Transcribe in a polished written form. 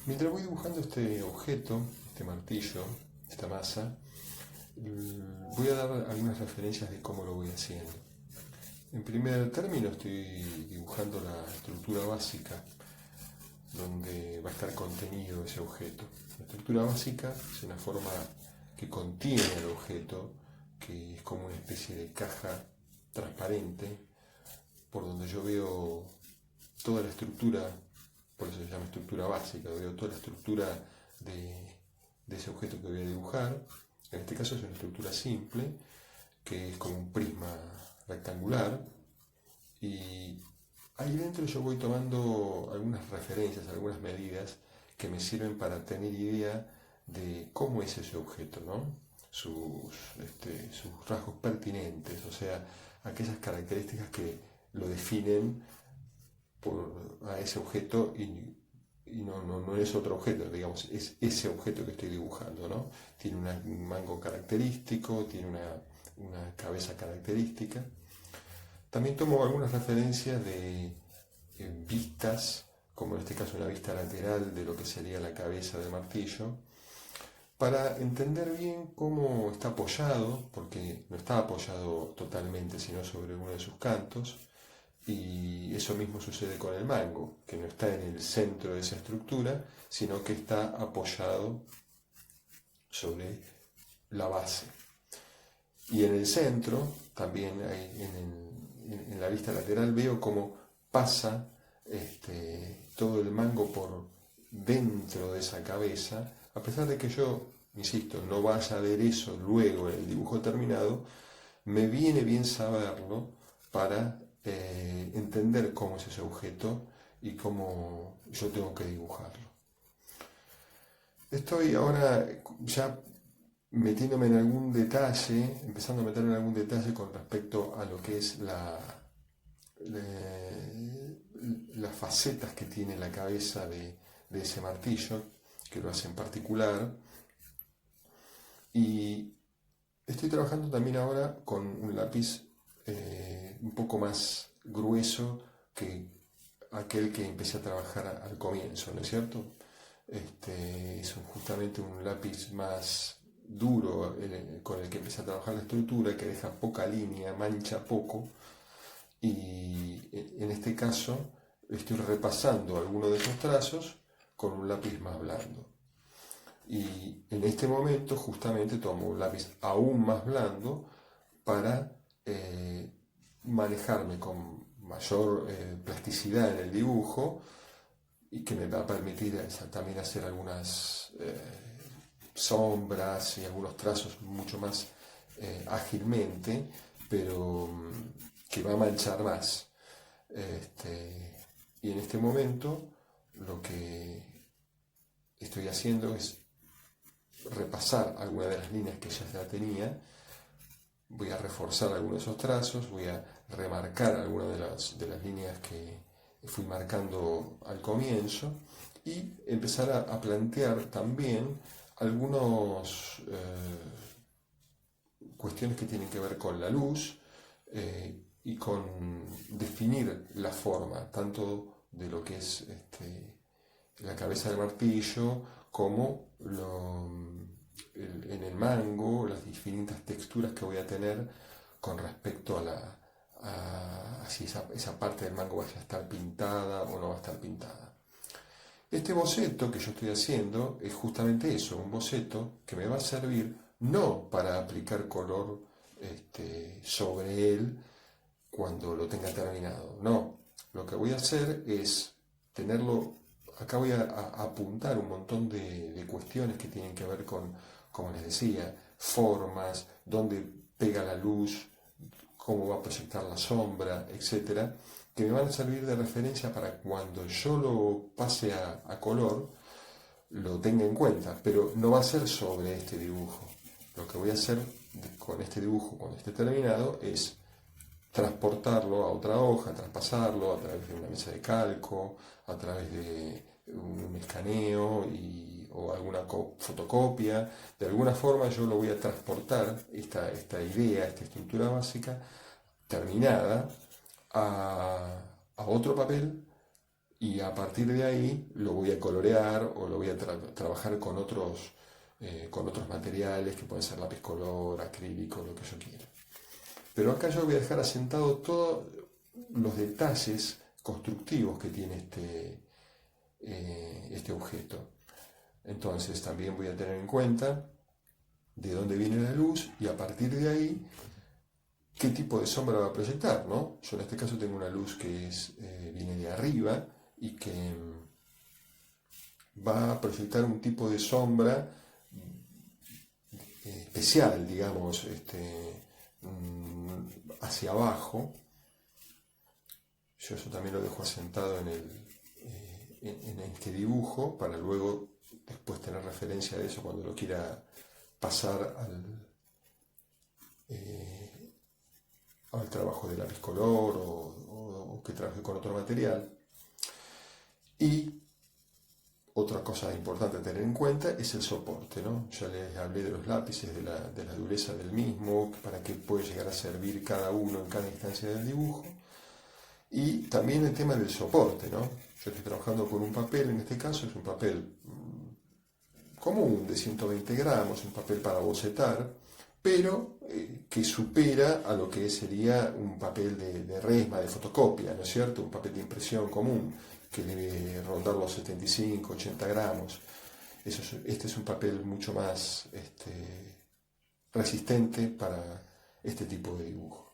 Mientras voy dibujando este objeto, este martillo, esta masa, voy a dar algunas referencias de cómo lo voy haciendo. En primer término estoy dibujando la estructura básica donde va a estar contenido ese objeto. La estructura básica es una forma que contiene el objeto, que es como una especie de caja transparente por donde yo veo toda la estructura, por eso se llama estructura básica, veo toda la estructura de ese objeto que voy a dibujar. En este caso es una estructura simple, que es como un prisma rectangular, y ahí dentro yo voy tomando algunas referencias, algunas medidas que me sirven para tener idea de cómo es ese objeto, ¿no? Sus rasgos pertinentes, o sea, aquellas características que lo definen a ese objeto y no es otro objeto, digamos, es ese objeto que estoy dibujando, ¿no? Tiene un mango característico, tiene una cabeza característica. También tomo algunas referencias de vistas, como en este caso una vista lateral de lo que sería la cabeza del martillo, para entender bien cómo está apoyado, porque no está apoyado totalmente, sino sobre uno de sus cantos, y eso mismo sucede con el mango, que no está en el centro de esa estructura, sino que está apoyado sobre la base. Y en el centro, también en la vista lateral, veo cómo pasa todo el mango por dentro de esa cabeza, a pesar de que yo, insisto, no vaya a ver eso luego en el dibujo terminado, me viene bien saberlo para entender cómo es ese objeto y cómo yo tengo que dibujarlo. Estoy ahora ya metiéndome en algún detalle, empezando a meterme en algún detalle con respecto a lo que es las facetas que tiene la cabeza de ese martillo, que lo hace en particular. Y estoy trabajando también ahora con un lápiz un poco más grueso que aquel que empecé a trabajar al comienzo, ¿no es cierto? Es justamente un lápiz más duro con el que empecé a trabajar la estructura, que deja poca línea, mancha poco, y en este caso estoy repasando algunos de esos trazos con un lápiz más blando. Y en este momento justamente tomo un lápiz aún más blando para manejarme con mayor plasticidad en el dibujo y que me va a permitir también hacer algunas sombras y algunos trazos mucho más ágilmente, pero que va a manchar más. Y en este momento lo que estoy haciendo es repasar algunas de las líneas que ya tenía, voy a reforzar algunos de esos trazos, voy a remarcar algunas de las líneas que fui marcando al comienzo y empezar a plantear también algunas cuestiones que tienen que ver con la luz y con definir la forma, tanto de lo que es la cabeza del martillo como en el mango, las distintas texturas que voy a tener con respecto a si esa parte del mango va a estar pintada o no va a estar pintada. Este boceto que yo estoy haciendo es justamente eso, un boceto que me va a servir no para aplicar color sobre él cuando lo tenga terminado, no. Lo que voy a hacer es tenerlo, acá voy a apuntar un montón de cuestiones que tienen que ver con, como les decía, formas, dónde pega la luz, cómo va a proyectar la sombra, etcétera, que me van a servir de referencia para cuando yo lo pase a color, lo tenga en cuenta, pero no va a ser sobre este dibujo. Lo que voy a hacer con este dibujo, cuando esté terminado, es transportarlo a otra hoja, traspasarlo a través de una mesa de calco, a través de un escaneo o alguna fotocopia. De alguna forma yo lo voy a transportar, esta idea, esta estructura básica, terminada, a otro papel y a partir de ahí lo voy a colorear o lo voy a trabajar con otros materiales que pueden ser lápiz color, acrílico, lo que yo quiera. Pero acá yo voy a dejar asentado todos los detalles constructivos que tiene este objeto. Entonces también voy a tener en cuenta de dónde viene la luz y a partir de ahí qué tipo de sombra va a proyectar, ¿no? Yo en este caso tengo una luz que viene de arriba y que va a proyectar un tipo de sombra especial, digamos, hacia abajo. Yo eso también lo dejo asentado en este dibujo para luego después tener referencia de eso cuando lo quiera pasar al trabajo de lápiz color o que trabaje con otro material. Y otra cosa importante a tener en cuenta es el soporte, ¿no? Ya les hablé de los lápices, de la dureza del mismo, para qué puede llegar a servir cada uno en cada instancia del dibujo. Y también el tema del soporte, ¿no? Yo estoy trabajando con un papel, en este caso es un papel común de 120 gramos, un papel para bocetar, pero que supera a lo que sería un papel de resma, de fotocopia, ¿no es cierto? Un papel de impresión común, que debe rondar los 75, 80 gramos. Este es un papel mucho más resistente para este tipo de dibujo.